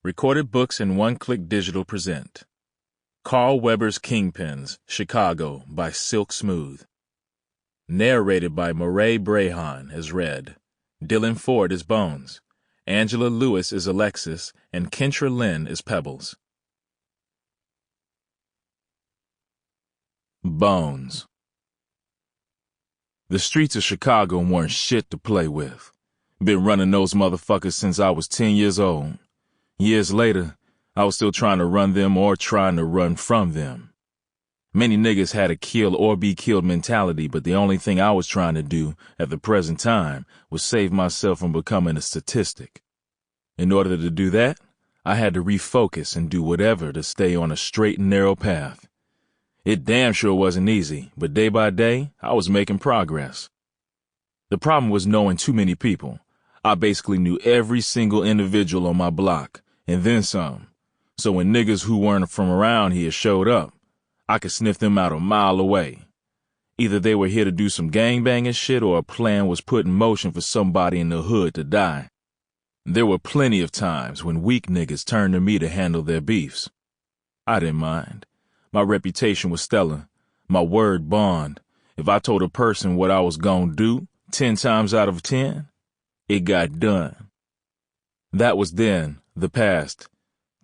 Recorded Books and One-Click Digital present Carl Weber's Kingpins, Chicago by Silk Smooth. Narrated by Morae Brehon as Red. Dylan Ford as Bones. Angela Lewis as Alexis, and Kentra Lynn as Pebbles. Bones. The streets of Chicago weren't shit to play with. Been running those motherfuckers since I was 10 years old. Years later, I was still trying to run them or trying to run from them. Many niggas had a kill or be killed mentality, but the only thing I was trying to do at the present time was save myself from becoming a statistic. In order to do that, I had to refocus and do whatever to stay on a straight and narrow path. It damn sure wasn't easy, but day by day, I was making progress. The problem was knowing too many people. I basically knew every single individual on my block, and then some. So when niggas who weren't from around here showed up, I could sniff them out a mile away. Either they were here to do some gangbanging shit or a plan was put in motion for somebody in the hood to die. There were plenty of times when weak niggas turned to me to handle their beefs. I didn't mind. My reputation was stellar. My word bond. If I told a person what I was gonna do 10 times out of 10, it got done. That was then, the past.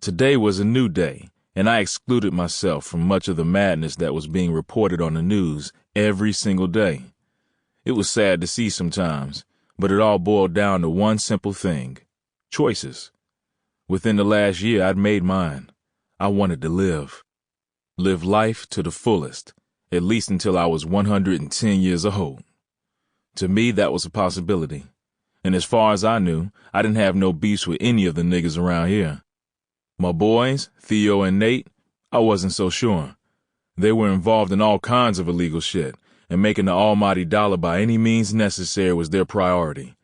Today was a new day, and I excluded myself from much of the madness that was being reported on the news every single day. It was sad to see sometimes, but it all boiled down to one simple thing: choices. Within the last year, I'd made mine. I wanted to live. Live life to the fullest, at least until I was 110 years old. To me, that was a possibility. And as far as I knew, I didn't have no beefs with any of the niggas around here. My boys, Theo and Nate, I wasn't so sure. They were involved in all kinds of illegal shit, and making the almighty dollar by any means necessary was their priority.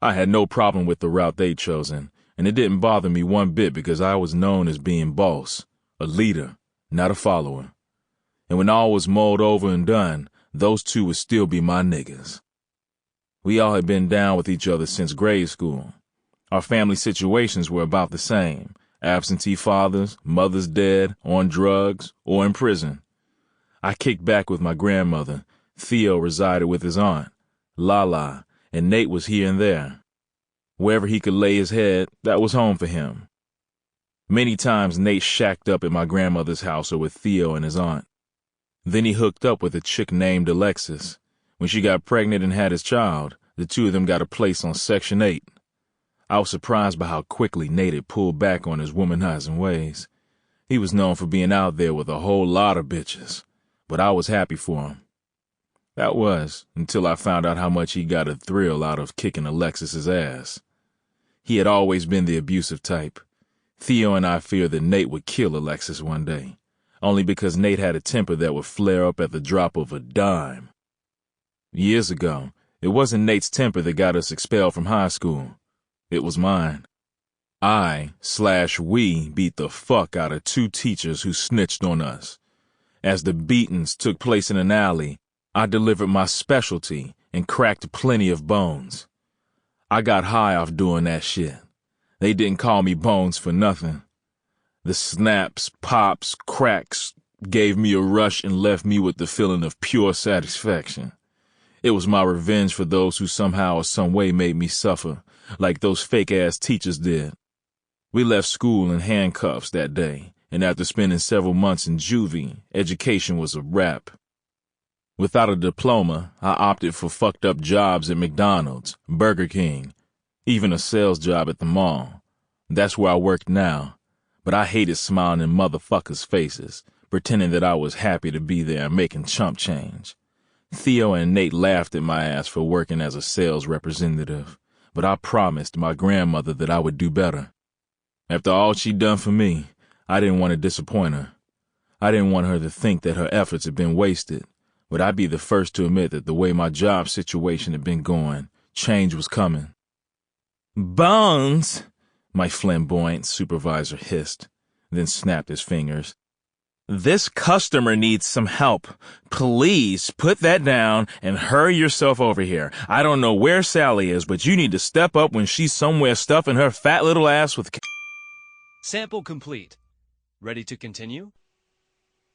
I had no problem with the route they'd chosen, and it didn't bother me one bit because I was known as being boss, a leader, not a follower. And when all was mulled over and done, those two would still be my niggas. We all had been down with each other since grade school. Our family situations were about the same: absentee fathers, mothers dead, on drugs, or in prison. I kicked back with my grandmother. Theo resided with his aunt, Lala, and Nate was here and there. Wherever he could lay his head, that was home for him. Many times Nate shacked up at my grandmother's house or with Theo and his aunt. Then he hooked up with a chick named Alexis. When she got pregnant and had his child, the two of them got a place on Section 8. I was surprised by how quickly Nate had pulled back on his womanizing ways. He was known for being out there with a whole lot of bitches, but I was happy for him. That was, until I found out how much he got a thrill out of kicking Alexis's ass. He had always been the abusive type. Theo and I feared that Nate would kill Alexis one day, only because Nate had a temper that would flare up at the drop of a dime. Years ago, it wasn't Nate's temper that got us expelled from high school. It was mine. We beat the fuck out of 2 teachers who snitched on us. As the beatings took place in an alley, I delivered my specialty and cracked plenty of bones. I got high off doing that shit. They didn't call me Bones for nothing. The snaps, pops, cracks gave me a rush and left me with the feeling of pure satisfaction. It was my revenge for those who somehow or some way made me suffer, like those fake-ass teachers did. We left school in handcuffs that day, and after spending several months in juvie, education was a wrap. Without a diploma, I opted for fucked-up jobs at McDonald's, Burger King, even a sales job at the mall. That's where I worked now, but I hated smiling in motherfuckers' faces, pretending that I was happy to be there making chump change. Theo and Nate laughed at my ass for working as a sales representative, but I promised my grandmother that I would do better. After all she'd done for me, I didn't want to disappoint her. I didn't want her to think that her efforts had been wasted, but I'd be the first to admit that the way my job situation had been going, change was coming. "Bones," my flamboyant supervisor hissed, then snapped his fingers. "This customer needs some help. Please put that down and hurry yourself over here. I don't know where Sally is, but you need to step up when she's somewhere stuffing her fat little ass with..." Sample complete. Ready to continue?